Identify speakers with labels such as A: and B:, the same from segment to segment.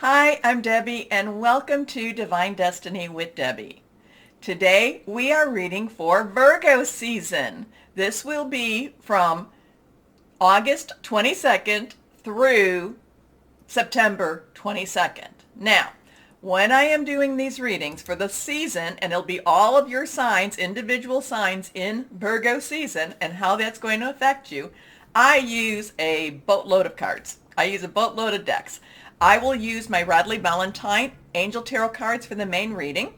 A: Hi, I'm Debbie, and welcome to Divine Destiny with Debbie. Today we are reading for Virgo season. This will be from August 22nd through September 22nd. Now, when I am doing these readings for the season, and it'll be all of your signs, individual signs in Virgo season, and how that's going to affect you, I use a boatload of cards. I use a boatload of decks. I will use my Radley Valentine Angel Tarot cards for the main reading.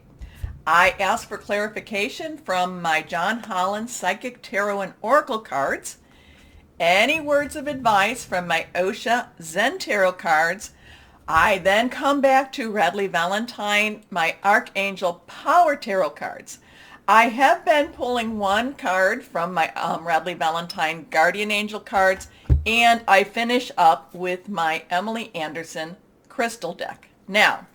A: I ask for clarification from my John Holland Psychic Tarot and Oracle cards. Any words of advice from my Osha Zen Tarot cards. I then come back to Radley Valentine, my Archangel Power Tarot cards. I have been pulling one card from my Radley Valentine Guardian Angel cards, and I finish up with my Emily Anderson Crystal deck. Now,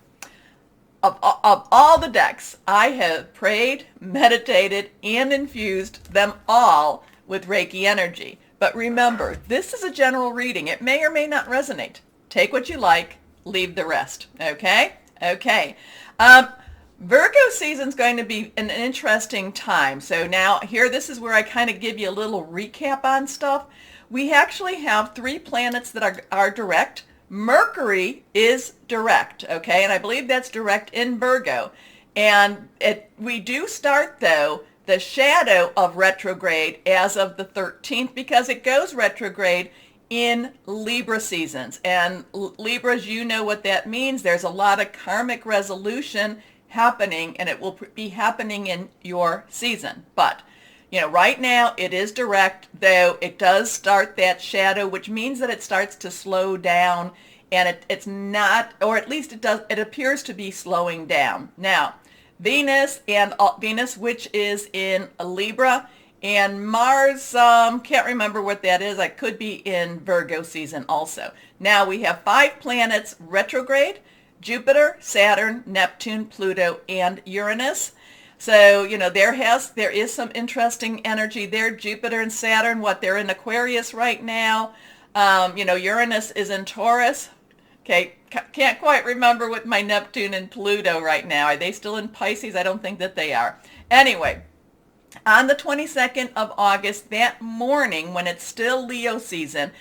A: of all the decks, I have prayed, meditated, and infused them all with Reiki energy. But remember, this is a general reading. It may or may not resonate. Take what you like, leave the rest. Okay? Okay. Virgo season's going to be an interesting time. So now here, this is where I kind of give you a little recap on stuff. We actually have 3 planets that are direct. Mercury is direct, okay? And I believe that's direct in Virgo. And we do start, though, the shadow of retrograde as of the 13th, because it goes retrograde in Libra seasons. And Libras, you know what that means. There's a lot of karmic resolution happening, and it will be happening in your season. But, you know, right now it is direct, though it does start that shadow, which means that it starts to slow down, and it's not, or at least it appears to be slowing down. Now, Venus, which is in Libra, and Mars, can't remember what that is. I could be in Virgo season also. Now we have 5 planets retrograde: Jupiter, Saturn, Neptune, Pluto, and Uranus. So, you know, there is some interesting energy there. Jupiter and Saturn, they're in Aquarius right now. Uranus is in Taurus. Okay, can't quite remember with my Neptune and Pluto right now. Are they still in Pisces? I don't think that they are. Anyway, on the 22nd of August, that morning, when it's still Leo season,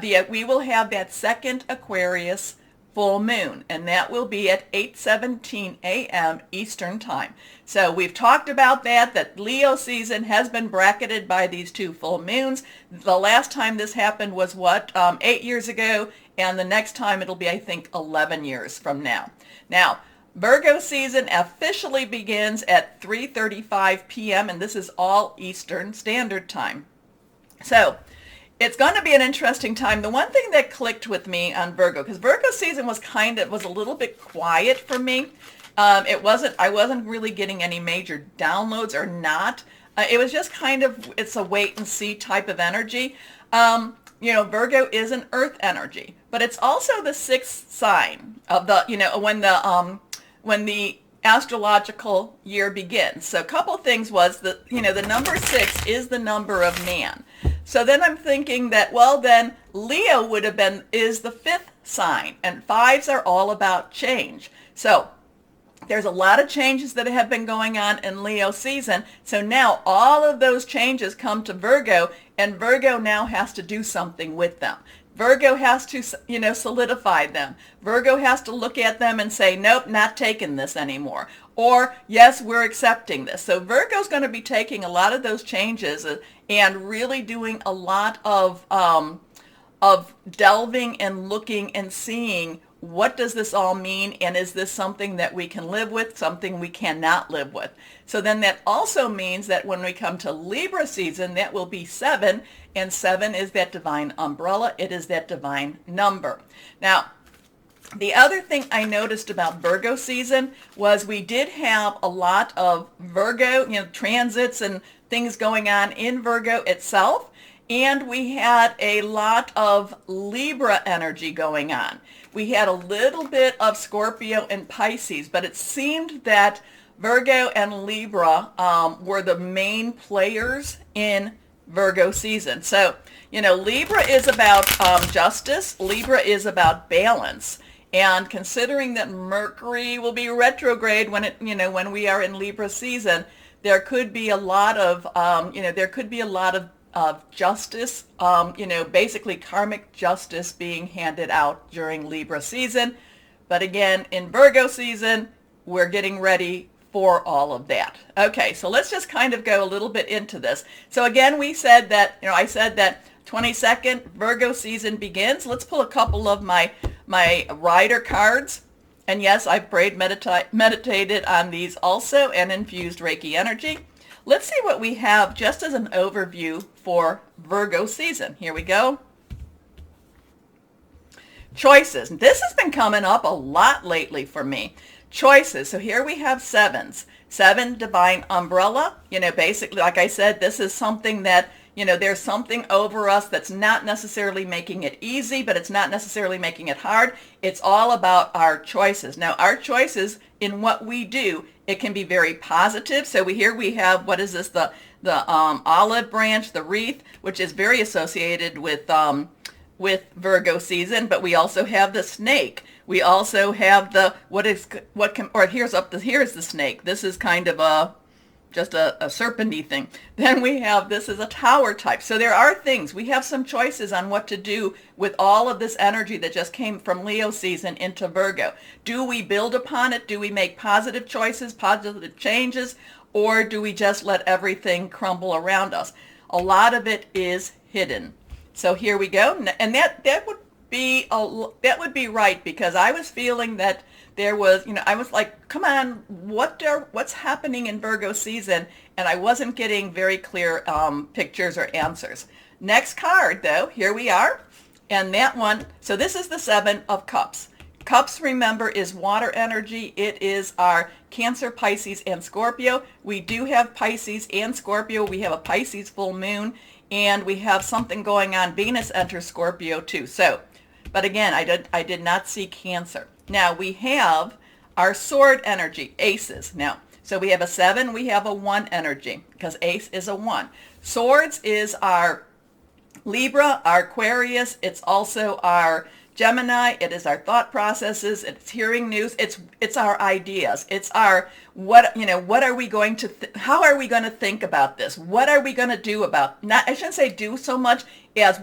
A: we will have that second Aquarius full moon, and that will be at 8:17 a.m. Eastern time. So we've talked about that Leo season has been bracketed by these 2 full moons. The last time this happened was 8 years ago, and the next time it'll be, I think, 11 years from now. Now, Virgo season officially begins at 3:35 p.m., and this is all Eastern Standard Time. So it's going to be an interesting time. The one thing that clicked with me on Virgo, because Virgo season was a little bit quiet for me. I wasn't really getting any major downloads or not. It was just it's a wait and see type of energy. Virgo is an earth energy, but it's also the 6th sign of when the astrological year begins. So a couple of things was that, the number 6 is the number of man. So then I'm thinking that, then Leo is the 5th sign, and 5s are all about change. So there's a lot of changes that have been going on in Leo season. So now all of those changes come to Virgo, and Virgo now has to do something with them. Virgo has to, solidify them. Virgo has to look at them and say, nope, not taking this anymore. Or, yes, we're accepting this. So Virgo's going to be taking a lot of those changes and really doing a lot of delving and looking and seeing, what does this all mean? And is this something that we can live with, something we cannot live with? So then that also means that when we come to Libra season, that will be 7, and 7 is that divine umbrella. It is that divine number. Now, the other thing I noticed about Virgo season was we did have a lot of Virgo, transits and things going on in Virgo itself. And we had a lot of Libra energy going on. We had a little bit of Scorpio and Pisces, but it seemed that Virgo and Libra were the main players in Virgo season. So, Libra is about justice. Libra is about balance. And considering that Mercury will be retrograde when we are in Libra season, there could be a lot of, justice, basically karmic justice being handed out during Libra season. But again, in Virgo season, we're getting ready for all of that. Okay, so let's just kind of go a little bit into this. So again, we said that, I said that 22nd Virgo season begins. Let's pull a couple of my rider cards. And yes, I've prayed, meditated on these also, and infused Reiki energy. Let's see what we have just as an overview for Virgo season. Here we go. Choices. This has been coming up a lot lately for me. Choices. So here we have sevens. 7, divine umbrella. Basically, like I said, this is something that, there's something over us that's not necessarily making it easy, but it's not necessarily making it hard. It's all about our choices. Now, our choices in what we do, it can be very positive. So here we have, what is this? The olive branch, the wreath, which is very associated with Virgo season, but we also have the snake. We also have here's the snake. This is kind of just a serpenty thing. Then we have, this is a tower type. So there are things, we have some choices on what to do with all of this energy that just came from Leo season into Virgo. Do we build upon it? Do we make positive choices, positive changes, or do we just let everything crumble around us? A lot of it is hidden. So here we go. And that would be right, because I was feeling that there was, I was like, come on, what's happening in Virgo season? And I wasn't getting very clear pictures or answers. Next card, though, here we are. And that one, so this is the 7 of Cups. Cups, remember, is water energy. It is our Cancer, Pisces, and Scorpio. We do have Pisces and Scorpio. We have a Pisces full moon, and we have something going on. Venus enters Scorpio too. So, but again, I did not see Cancer. Now we have our sword energy, aces. Now, so we have a 7, we have a 1 energy, because ace is a 1. Swords is our Libra, our Aquarius. It's also our Gemini. It is our thought processes. It's hearing news. It's our ideas. It's our what are we going to how are we going to think about this? What are we going to do about, not, I shouldn't say do so much as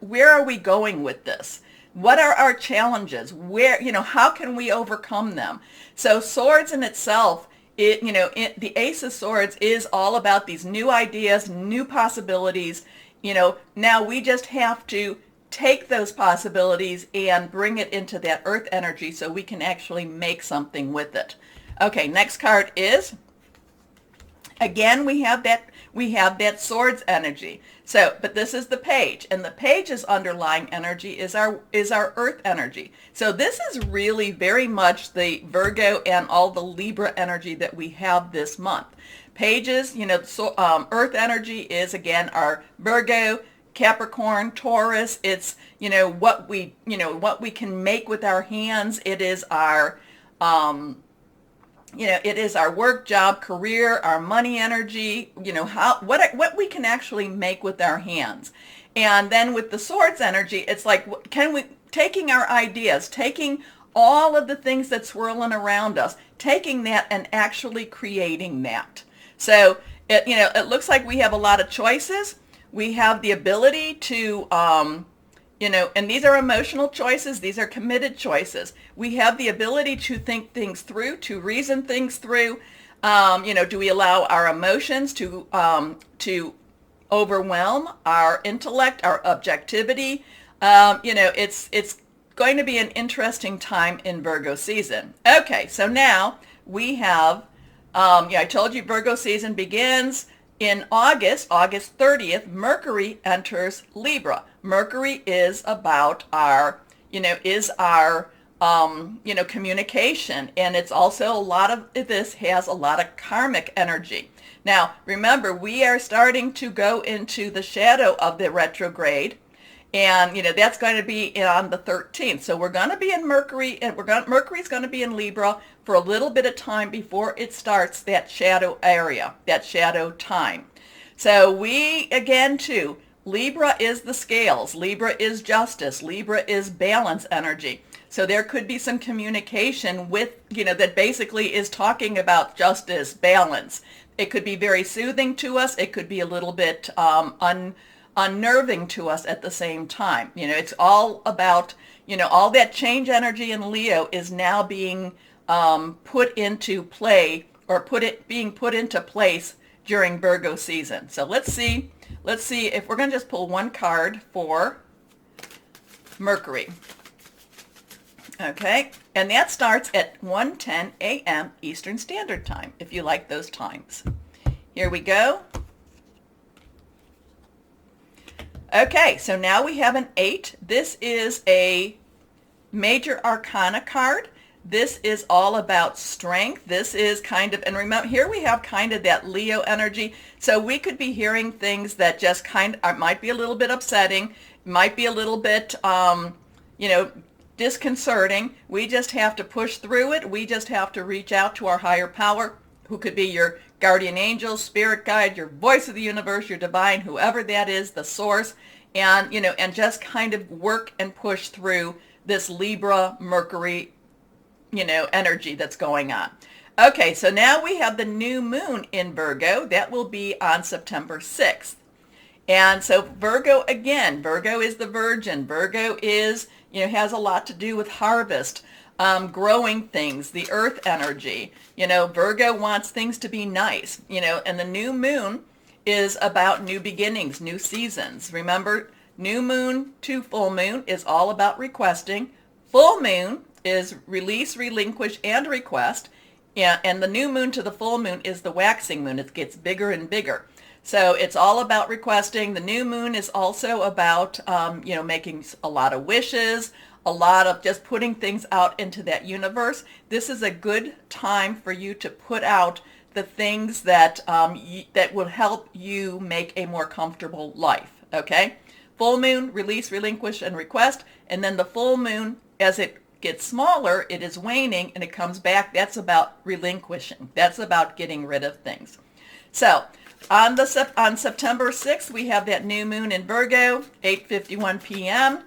A: where are we going with this? What are our challenges? How can we overcome them? So swords in itself, the Ace of Swords is all about these new ideas, new possibilities. Now we just have to take those possibilities and bring it into that earth energy so we can actually make something with it. Okay, next card is, again, we have that swords energy. So, but this is the page, and the page's underlying energy is our earth energy. So this is really very much the Virgo and all the Libra energy that we have this month. Pages, earth energy is, again, our Virgo, Capricorn, Taurus. It's, what we can make with our hands. It is our, it is our work, job, career, our money energy, what we can actually make with our hands. And then with the swords energy, it's like, taking our ideas, taking all of the things that swirling around us, taking that and actually creating that. So it looks like we have a lot of choices. We have the ability to, and these are emotional choices. These are committed choices. We have the ability to think things through, to reason things through. Do we allow our emotions to overwhelm our intellect, our objectivity? It's going to be an interesting time in Virgo season. Okay, so now we have, I told you Virgo season begins in August 30th, Mercury enters Libra. Mercury is about our, communication. And it's also a lot of this has a lot of karmic energy. Now, remember, we are starting to go into the shadow of the retrograde. And, that's going to be on the 13th. So we're going to be in Mercury, and Mercury's going to be in Libra for a little bit of time before it starts that shadow area, that shadow time. So we, again, too, Libra is the scales. Libra is justice. Libra is balance energy. So there could be some communication with, that basically is talking about justice, balance. It could be very soothing to us. It could be a little bit unnerving to us at the same time. It's all about, all that change energy in Leo is now being put into play, or being put into place during Virgo season. So let's see if we're going to just pull one card for Mercury. Okay, and that starts at 1:10 a.m. Eastern Standard Time, if you like those times. Here we go. Okay, so now we have an 8. This is a major arcana card. This is all about strength. This is kind of, and remember, here we have kind of that Leo energy. So we could be hearing things that just might be a little bit upsetting, might be a little bit, disconcerting. We just have to push through it. We just have to reach out to our higher power, who could be your guardian angel, spirit guide, your voice of the universe, your divine, whoever that is, the source, and just kind of work and push through this Libra Mercury energy that's going on. Okay, so now we have the new moon in Virgo. That will be on September 6th. And so Virgo, again, Virgo is the Virgin. Virgo is, has a lot to do with harvest, growing things, the earth energy. Virgo wants things to be nice, and the new moon is about new beginnings, new seasons. Remember, new moon to full moon is all about requesting. Full moon is release, relinquish, and request. And the new moon to the full moon is the waxing moon. It gets bigger and bigger. So it's all about requesting. The new moon is also about, making a lot of wishes, a lot of just putting things out into that universe. This is a good time for you to put out the things that that will help you make a more comfortable life. Okay? Full moon, release, relinquish, and request. And then the full moon, as it gets smaller, it is waning and it comes back. That's about relinquishing. That's about getting rid of things. So on September 6th, we have that new moon in Virgo, 8:51 p.m.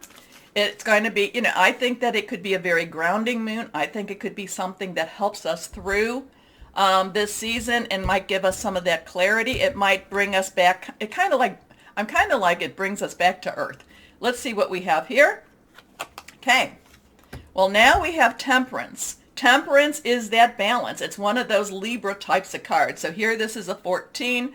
A: It's going to be, I think that it could be a very grounding moon. I think it could be something that helps us through this season and might give us some of that clarity. It might bring us back. I'm kind of like it brings us back to earth. Let's see what we have here. Okay. Well, now we have Temperance. Temperance is that balance. It's one of those Libra types of cards. So here, this is a 14.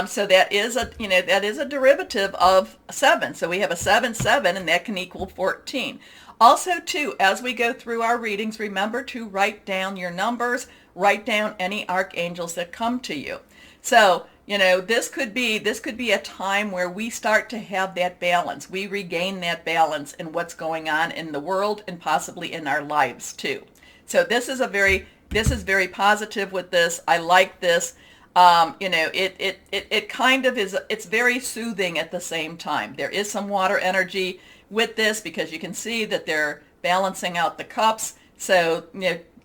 A: So that is a derivative of 7. So we have a 7-7, and that can equal 14. Also, too, as we go through our readings, remember to write down your numbers, write down any archangels that come to you. So, this could be a time where we start to have that balance. We regain that balance in what's going on in the world and possibly in our lives, too. So this is very positive with this. I like this. It kind of is, it's very soothing at the same time. There is some water energy with this because you can see that they're balancing out the cups. So,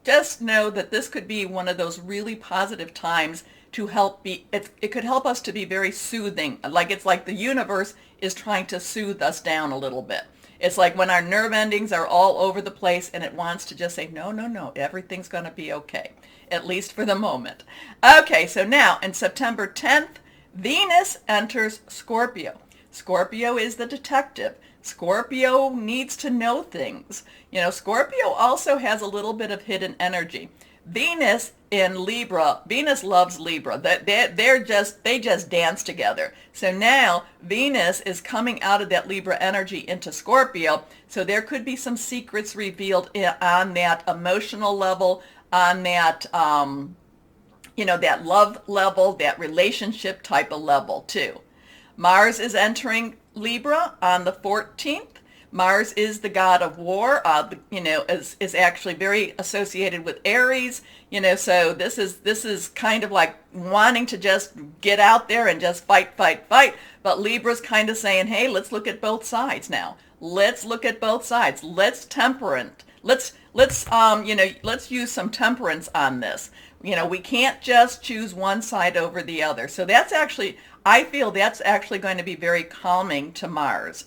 A: just know that this could be one of those really positive times to it could help us to be very soothing. It's like the universe is trying to soothe us down a little bit. It's like when our nerve endings are all over the place and it wants to just say, no, everything's going to be okay, at least for the moment. Okay, so now in September 10th, Venus enters Scorpio. Scorpio is the detective. Scorpio needs to know things. Scorpio also has a little bit of hidden energy. Venus in Libra, Venus loves Libra. They just dance together. So now Venus is coming out of that Libra energy into Scorpio. So there could be some secrets revealed on that emotional level, on that, that love level, that relationship type of level too. Mars is entering Libra on the 14th. Mars is the god of war, is actually very associated with Aries, so this is kind of like wanting to just get out there and just fight. But Libra's kind of saying, hey, let's look at both sides now. Let's look at both sides. Let's use some temperance on this. We can't just choose one side over the other. So I feel that's actually going to be very calming to Mars.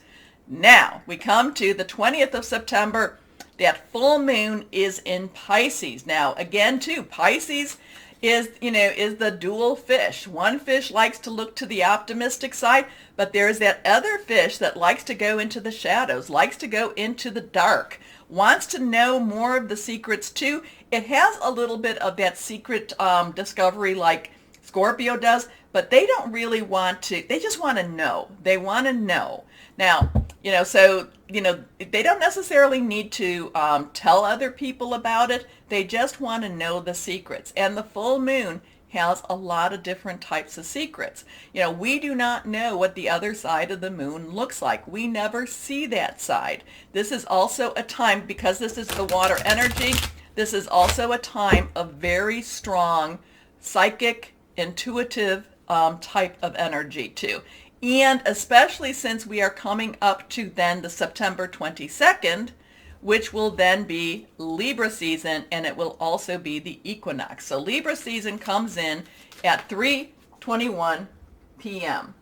A: Now, we come to the 20th of September. that full moon is in Pisces. Now, again, too, Pisces is, is the dual fish. One fish likes to look to the optimistic side, but there's that other fish that likes to go into the shadows, likes to go into the dark, wants to know more of the secrets too. It has a little bit of that secret discovery like Scorpio does, but they don't really want to. They just want to know. They want to know. Now, so, they don't necessarily need to tell other people about it. They just want to know the secrets. And the full moon has a lot of different types of secrets. We do not know what the other side of the moon looks like. We never see that side. This is also a time, because this is the water energy, this is also a time of very strong psychic, intuitive type of energy too. And especially since we are coming up to then the September 22nd, which will then be Libra season, and it will also be the equinox. So Libra season comes in at 3:21 p.m.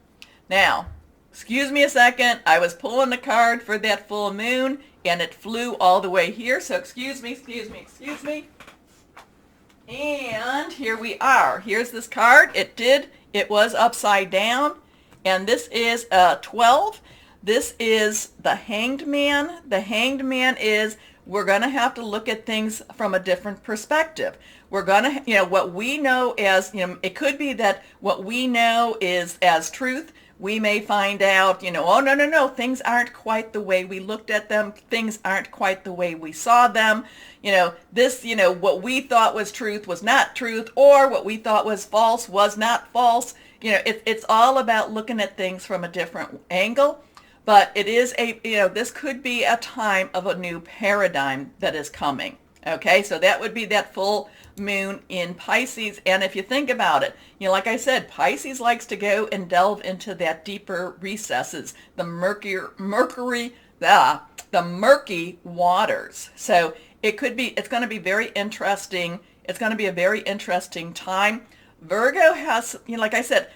A: Now, excuse me a second. I was pulling the card for that full moon, and it flew all the way here. So excuse me. And here we are. Here's this card. It was upside down. And this is 12. This is the Hanged Man. The Hanged Man is, we're going to have to look at things from a different perspective. We're going to, what we know as, it could be that what we know is as truth. We may find out, oh, no, things aren't quite the way we looked at them. Things aren't quite the way we saw them. This, what we thought was truth was not truth, or what we thought was false was not false. It's all about looking at things from a different angle. But it is this could be a time of a new paradigm that is coming. Okay, so that would be that full moon in Pisces. And if you think about it, like I said, Pisces likes to go and delve into that deeper recesses, the murky waters. So it's going to be very interesting. It's going to be a very interesting time. Virgo has, like I said,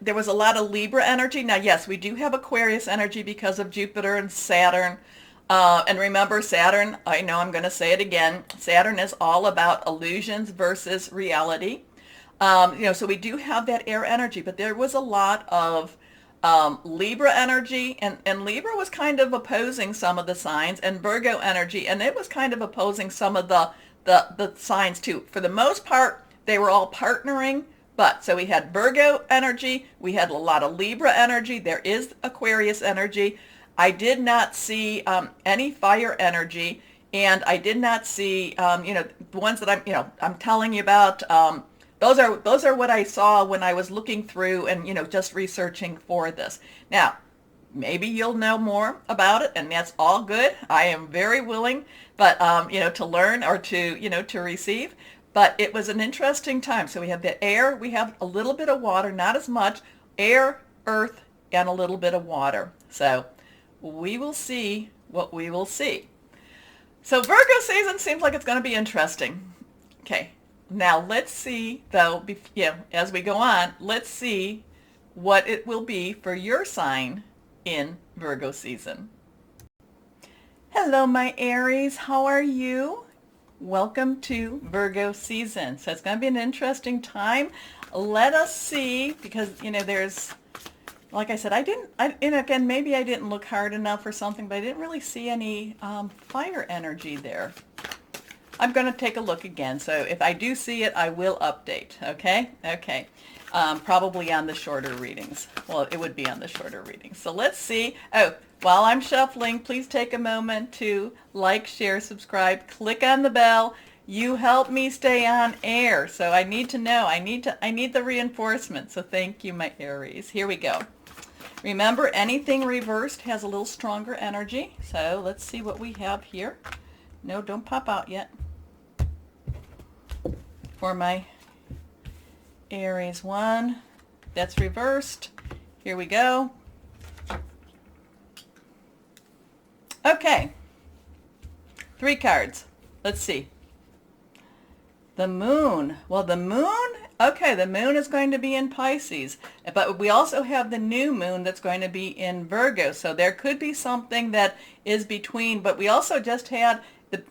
A: there was a lot of Libra energy. Now, yes, we do have Aquarius energy because of Jupiter and Saturn. And remember, Saturn, I know I'm going to say it again, Saturn is all about illusions versus reality. So we do have that air energy, but there was a lot of Libra energy, and Libra was kind of opposing some of the signs, and Virgo energy, and it was kind of opposing some of the signs too. For the most part, they were all partnering. But so we had Virgo energy, we had a lot of Libra energy, there is Aquarius energy. I did not see any fire energy, and I did not see, the ones that I'm telling you about. Those are what I saw when I was looking through and, just researching for this. Now, maybe you'll know more about it, and that's all good. I am very willing, but, to learn or to receive. But it was an interesting time. So we have the air, we have a little bit of water, not as much, air, earth, and a little bit of water. So we will see what we will see. So Virgo season seems like it's going to be interesting. Okay, now let's see, though, as we go on, let's see what it will be for your sign in Virgo season. Hello, my Aries. How are you? Welcome to Virgo season. So it's going to be an interesting time. Let us see, because, there's, like I said, again, maybe I didn't look hard enough or something, but I didn't really see any fire energy there. I'm going to take a look again. So if I do see it, I will update. Okay? Okay. Probably on the shorter readings. Well, it would be on the shorter readings. So let's see. Oh, while I'm shuffling, please take a moment to like, share, subscribe, click on the bell. You help me stay on air. So I need to know. I need the reinforcement. So thank you, my Aries. Here we go. Remember, anything reversed has a little stronger energy. So let's see what we have here. No, don't pop out yet. For my Aries 1, that's reversed. Here we go. Okay, 3 cards. Let's see. The moon. Well, the moon Okay, the moon is going to be in Pisces, but we also have the new moon that's going to be in Virgo. So there could be something that is between, but we also just had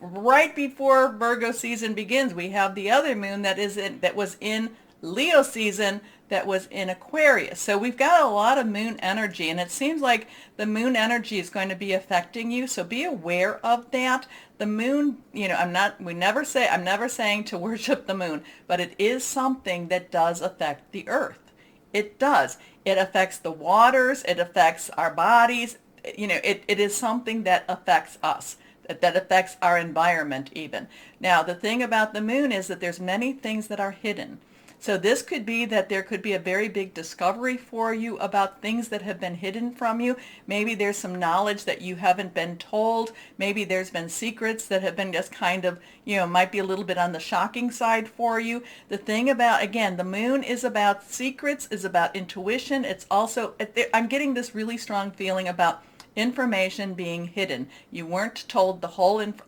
A: right before Virgo season begins, we have the other moon that was in Leo season that was in Aquarius. So we've got a lot of moon energy, and it seems like the moon energy is going to be affecting you. So be aware of that. The moon, I'm never saying to worship the moon, but it is something that does affect the earth. It does. It affects the waters. It affects our bodies. It is something that affects us, that affects our environment even. Now, the thing about the moon is that there's many things that are hidden. So this could be that there could be a very big discovery for you about things that have been hidden from you. Maybe there's some knowledge that you haven't been told. Maybe there's been secrets that have been just kind of, might be a little bit on the shocking side for you. The thing about, again, the moon is about secrets, is about intuition. It's also, I'm getting this really strong feeling about information being hidden. You weren't told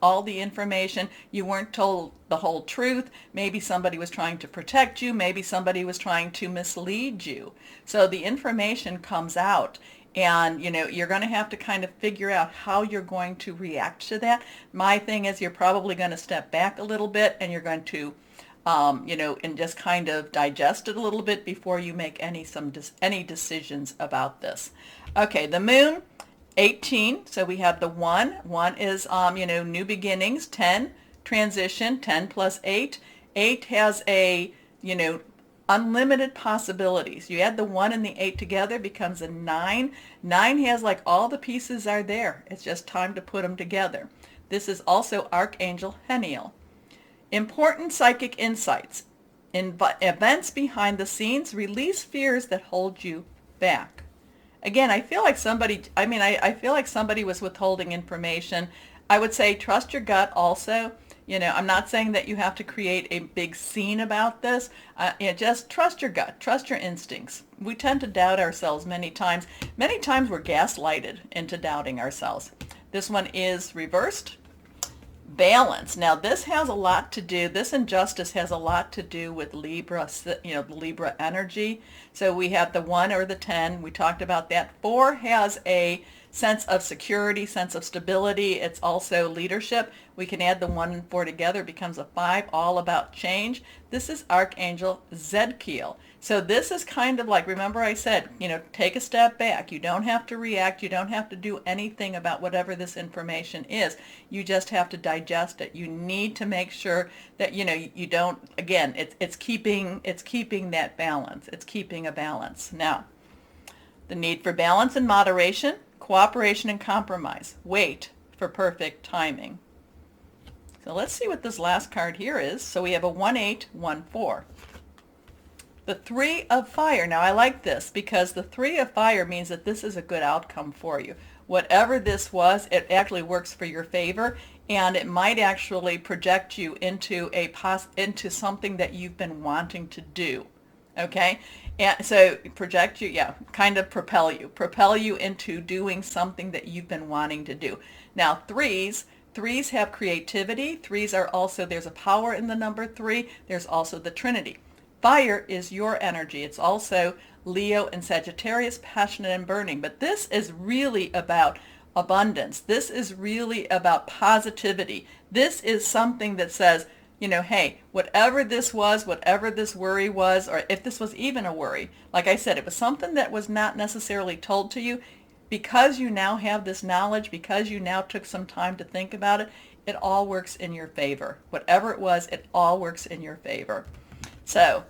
A: all the information. You weren't told the whole truth. Maybe somebody was trying to protect you. Maybe somebody was trying to mislead you. So the information comes out, and you're going to have to kind of figure out how you're going to react to that. My thing is, you're probably going to step back a little bit, and you're going to and just kind of digest it a little bit before you make any decisions about this. Okay, the moon, 18, so we have the 1. 1 is, new beginnings. 10, transition. 10 plus 8. 8 has unlimited possibilities. You add the 1 and the 8 together, becomes a 9. 9 has all the pieces are there. It's just time to put them together. This is also Archangel Heniel. Important psychic insights. Events behind the scenes, release fears that hold you back. Again, I feel like I feel like somebody was withholding information. I would say trust your gut also. I'm not saying that you have to create a big scene about this. Just trust your gut, trust your instincts. We tend to doubt ourselves many times. Many times we're gaslighted into doubting ourselves. This one is reversed. Balance. Now this has a lot to do, this injustice has a lot to do with Libra, the Libra energy. So we have the 1 or the 10, we talked about that. 4 has a sense of security, sense of stability. It's also leadership. We can add the 1 and 4 together, becomes a 5, all about change. This is Archangel Zadkiel. So this is kind of like, remember I said, take a step back. You don't have to react. You don't have to do anything about whatever this information is. You just have to digest it. You need to make sure that, you don't, again, it's keeping that balance. It's keeping a balance. Now, the need for balance and moderation, cooperation and compromise. Wait for perfect timing. So let's see what this last card here is. So we have a 1-8, 1-4. The 3 of fire. Now I like this because the 3 of fire means that this is a good outcome for you. Whatever this was, it actually works for your favor, and it might actually project you into something that you've been wanting to do. Okay? And so project you, kind of propel you into doing something that you've been wanting to do. Now threes have creativity. Threes are also, there's a power in the number 3. There's also the Trinity. Fire is your energy. It's also Leo and Sagittarius, passionate and burning. But this is really about abundance. This is really about positivity. This is something that says, hey, whatever this was, whatever this worry was, or if this was even a worry, like I said, it was something that was not necessarily told to you. Because you now have this knowledge, because you now took some time to think about it, it all works in your favor. Whatever it was, it all works in your favor. So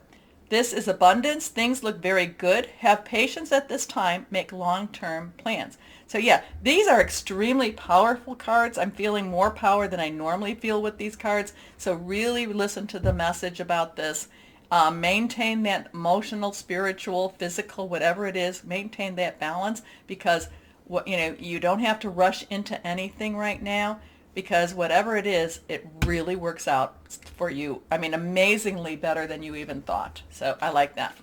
A: this is abundance. Things look very good. Have patience at this time. Make long-term plans. So yeah, these are extremely powerful cards. I'm feeling more power than I normally feel with these cards. So really listen to the message about this. Maintain that emotional, spiritual, physical, whatever it is, maintain that balance, because you don't have to rush into anything right now, because whatever it is, it really works out for you. I mean, amazingly better than you even thought. So I like that.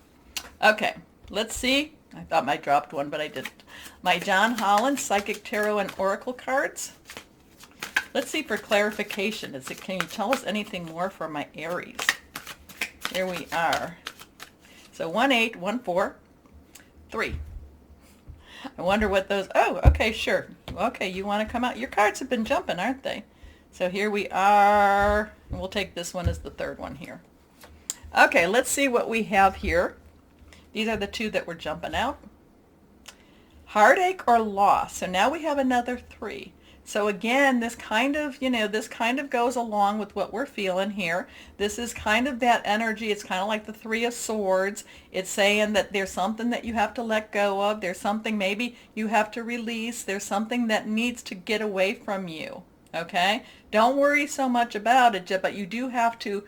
A: Okay, let's see. I thought I dropped one, but I didn't. My John Holland Psychic Tarot and Oracle cards. Let's see for clarification. Can you tell us anything more for my Aries? Here we are. So 1, 8, 1, 4, 3. I wonder what those, oh, okay, sure. Okay, you want to come out? Your cards have been jumping, aren't they? So here we are. We'll take this one as the third one here. Okay, let's see what we have here. These are the two that were jumping out. Heartache or loss. So now we have another 3. So again, this kind of, this kind of goes along with what we're feeling here. This is kind of that energy. It's kind of like the 3 of Swords. It's saying that there's something that you have to let go of. There's something maybe you have to release. There's something that needs to get away from you. Okay? Don't worry so much about it, but you do have to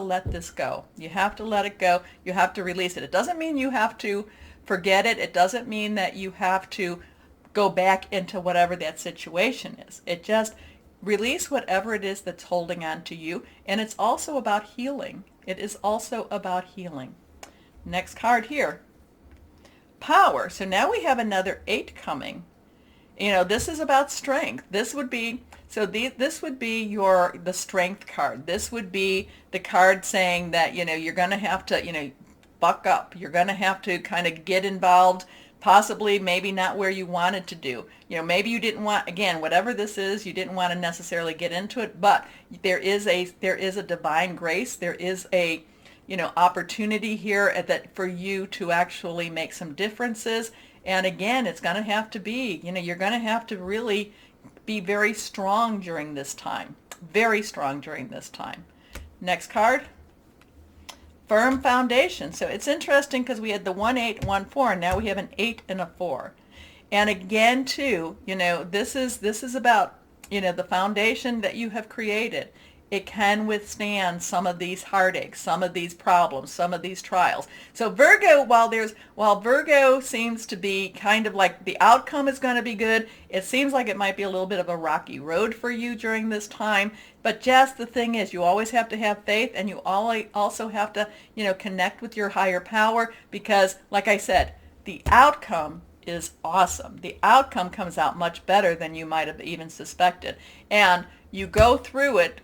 A: let this go. You have to let it go. You have to release it. It doesn't mean you have to forget it. It doesn't mean that you have to go back into whatever that situation is. It just release whatever it is that's holding on to you. And it's also about healing. It is also about healing. Next card here. Power. So now we have another 8 coming. This is about strength. This would be, this would be the strength card. This would be the card saying that, you're going to have to, buck up. You're going to have to kind of get involved, possibly maybe not where you wanted to do. Maybe you didn't want, again, whatever this is, you didn't want to necessarily get into it, but there is a divine grace. There is a, opportunity here for you to actually make some differences. And again, it's going to have to be, you're going to have to really be very strong during this time. Very strong during this time. Next card. Firm foundation. So it's interesting because we had the 1, 8, 1, 4, and now we have an 8 and a 4. And again, too, this is about, the foundation that you have created. It can withstand some of these heartaches, some of these problems, some of these trials. So Virgo, while Virgo seems to be kind of like the outcome is going to be good, it seems like it might be a little bit of a rocky road for you during this time. But just the thing is, you always have to have faith, and you also have to, connect with your higher power, because, like I said, the outcome is awesome. The outcome comes out much better than you might have even suspected. And you go through it,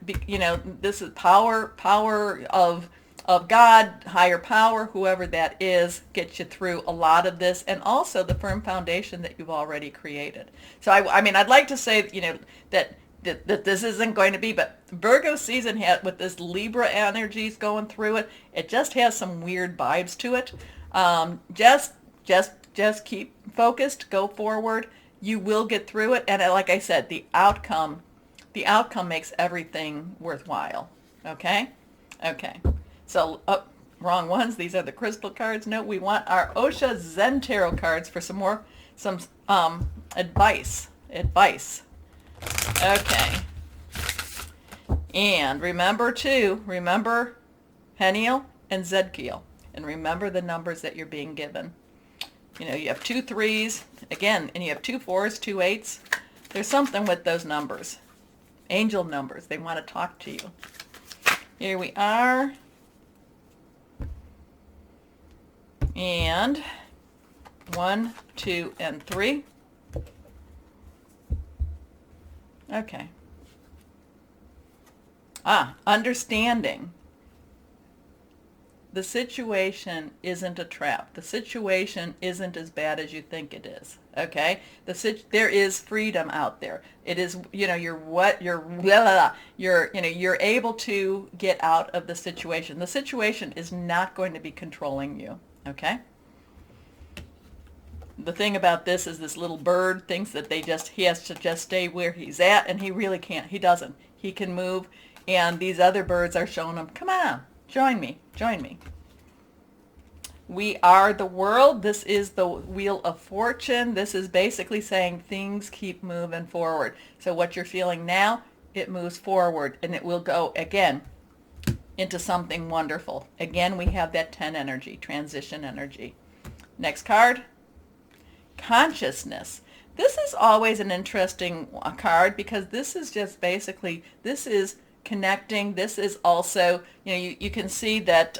A: this is power of God, higher power, whoever that is, gets you through a lot of this, and also the firm foundation that you've already created. So I mean, I'd like to say, that this isn't going to be, but Virgo season with this Libra energies going through it, it just has some weird vibes to it. Just keep focused, go forward. You will get through it, and like I said, the outcome makes everything worthwhile. Okay? Okay. So, wrong ones. These are the crystal cards. No, we want our Osha Zen Tarot cards for some advice. Okay. And remember Peniel and Zedkiel. And remember the numbers that you're being given. You have 2 3s, again, and you have 2 4s, 2 8s. There's something with those numbers. Angel numbers. They want to talk to you. Here we are. And 1, 2, and 3. Okay. Understanding. The situation isn't a trap. The situation isn't as bad as you think it is. Okay? There is freedom out there. It is, you're able to get out of the situation. The situation is not going to be controlling you. Okay? The thing about this is this little bird thinks that he has to just stay where he's at, and he really can't. He doesn't. He can move, and these other birds are showing him, come on. Join me. We are the world. This is the Wheel of Fortune. This is basically saying things keep moving forward. So what you're feeling now, it moves forward, and it will go, again, into something wonderful. Again, we have that 10 energy, transition energy. Next card, consciousness. This is always an interesting card, because this is just basically, this is connecting. This is also, you can see that,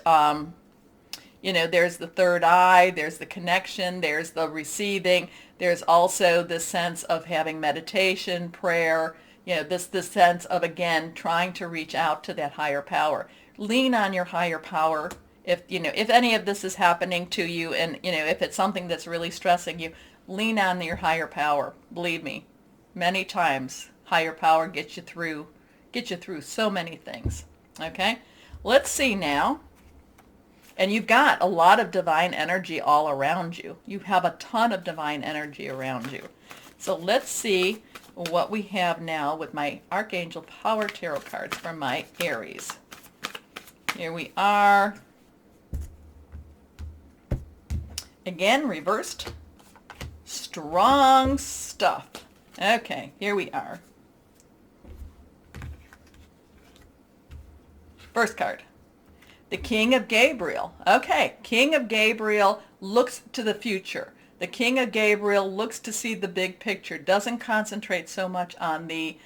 A: there's the third eye, there's the connection, there's the receiving, there's also this sense of having meditation, prayer, this sense of, again, trying to reach out to that higher power. Lean on your higher power If, if any of this is happening to you, and, if it's something that's really stressing you, lean on your higher power. Believe me, many times higher power gets you through so many things. Okay? Let's see now. And you've got a lot of divine energy all around you. You have a ton of divine energy around you. So let's see what we have now with my Archangel Power Tarot cards from my Aries. Here we are. Again, reversed. Strong stuff. Okay, here we are. First card. The King of Gabriel. Okay, King of Gabriel looks to the future. The King of Gabriel looks to see the big picture, doesn't concentrate so much on the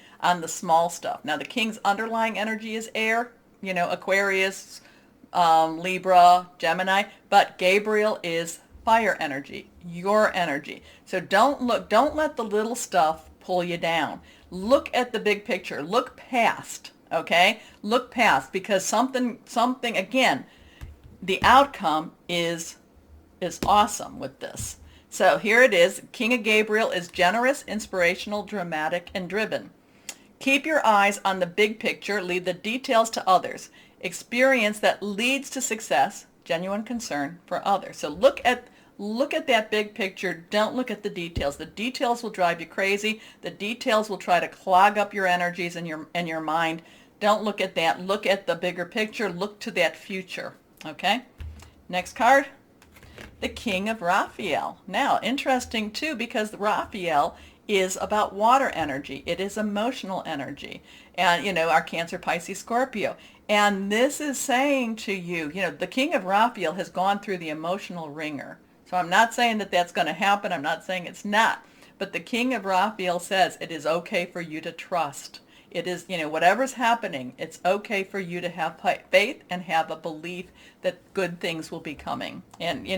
A: small stuff. Now, the King's underlying energy is air, Aquarius, Libra, Gemini, but Gabriel is fire energy, your energy. So don't let the little stuff pull you down. Look at the big picture. Look past. Okay? Look past, because something again, the outcome is awesome with this. So here it is. King of Gabriel is generous, inspirational, dramatic, and driven. Keep your eyes on the big picture. Leave the details to others. Experience that leads to success. Genuine concern for others. So look at that big picture. Don't look at the details. The details will drive you crazy. The details will try to clog up your energies and your mind. Don't look at that. Look at the bigger picture. Look to that future. Okay? Next card. The King of Raphael. Now, interesting too, because Raphael is about water energy. It is emotional energy. And, our Cancer, Pisces, Scorpio. And this is saying to you, the King of Raphael has gone through the emotional ringer. So I'm not saying that that's going to happen. I'm not saying it's not. But the King of Raphael says it is okay for you to trust. It is, whatever's happening, it's okay for you to have faith and have a belief that good things will be coming. And,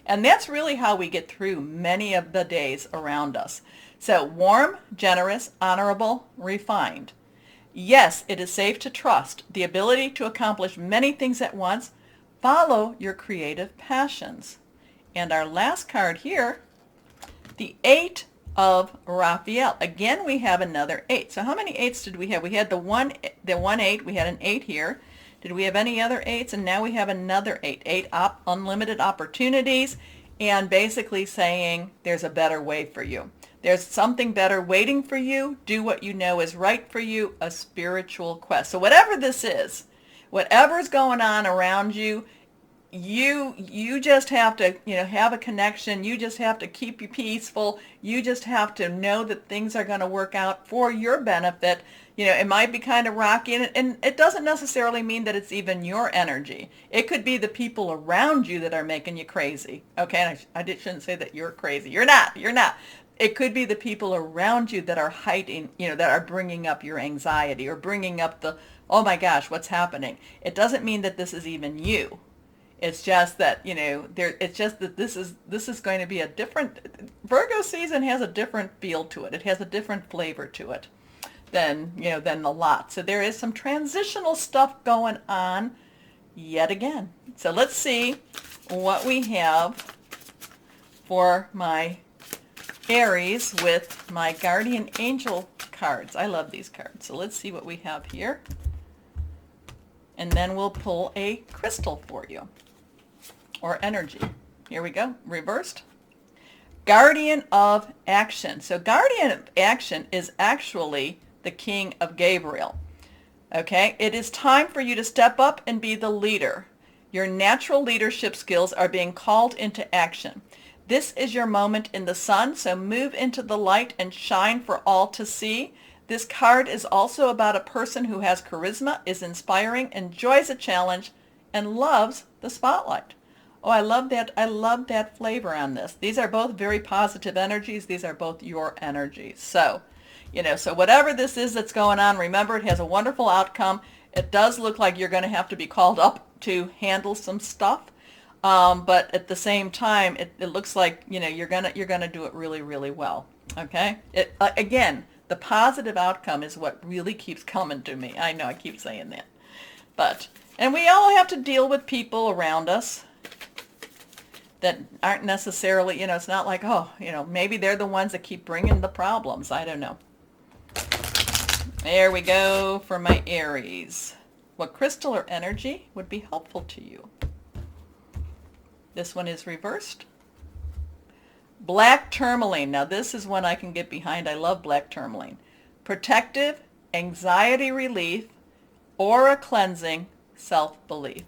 A: and that's really how we get through many of the days around us. So warm, generous, honorable, refined. Yes, it is safe to trust. The ability to accomplish many things at once. Follow your creative passions. And our last card here, the 8 of Raphael. Again, we have another 8. So how many 8s did we have? We had the one 8. We had an 8 here. Did we have any other 8s? And now we have another 8. 8 unlimited opportunities, and basically saying there's a better way for you. There's something better waiting for you. Do what you know is right for you. A spiritual quest. So whatever this is, whatever's going on around you, you just have to, have a connection. You just have to keep you peaceful. You just have to know that things are going to work out for your benefit. It might be kind of rocky, and it doesn't necessarily mean that it's even your energy. It could be the people around you that are making you crazy. Okay, and I shouldn't say that you're crazy. You're not. It could be the people around you that are hiding, that are bringing up your anxiety or bringing up the, oh my gosh, what's happening? It doesn't mean that this is even you. It's just that, it's just that this is going to be a different, Virgo season has a different feel to it. It has a different flavor to it than the lot. So there is some transitional stuff going on yet again. So let's see what we have for my Aries with my Guardian Angel cards. I love these cards. So let's see what we have here. And then we'll pull a crystal for you. Or energy. Here we go. Reversed. Guardian of Action. So Guardian of Action is actually the King of Gabriel. Okay? It is time for you to step up and be the leader. Your natural leadership skills are being called into action. This is your moment in the sun, so move into the light and shine for all to see. This card is also about a person who has charisma, is inspiring, enjoys a challenge, and loves the spotlight. Oh, I love that. I love that flavor on this. These are both very positive energies. These are both your energies. So, so whatever this is that's going on, remember it has a wonderful outcome. It does look like you're going to have to be called up to handle some stuff. But at the same time, it looks like, you're gonna do it really, really well. Okay. Again, the positive outcome is what really keeps coming to me. I know I keep saying that. And we all have to deal with people around us that aren't necessarily, it's not like, oh, maybe they're the ones that keep bringing the problems. I don't know. There we go for my Aries. What crystal or energy would be helpful to you? This one is reversed. Black tourmaline. Now this is one I can get behind. I love black tourmaline. Protective, anxiety relief, aura cleansing, self-belief.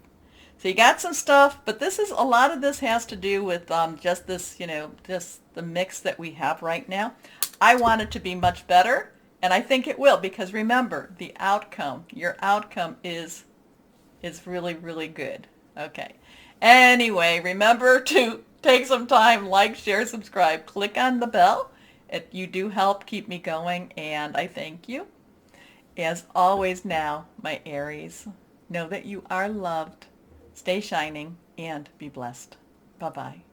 A: So you got some stuff, but a lot of this has to do with just this, just the mix that we have right now. I want it to be much better, and I think it will, because remember, your outcome is really, really good. Okay. Anyway, remember to take some time, like, share, subscribe, click on the bell. You do help keep me going, and I thank you. As always now, my Aries, know that you are loved. Stay shining and be blessed. Bye-bye.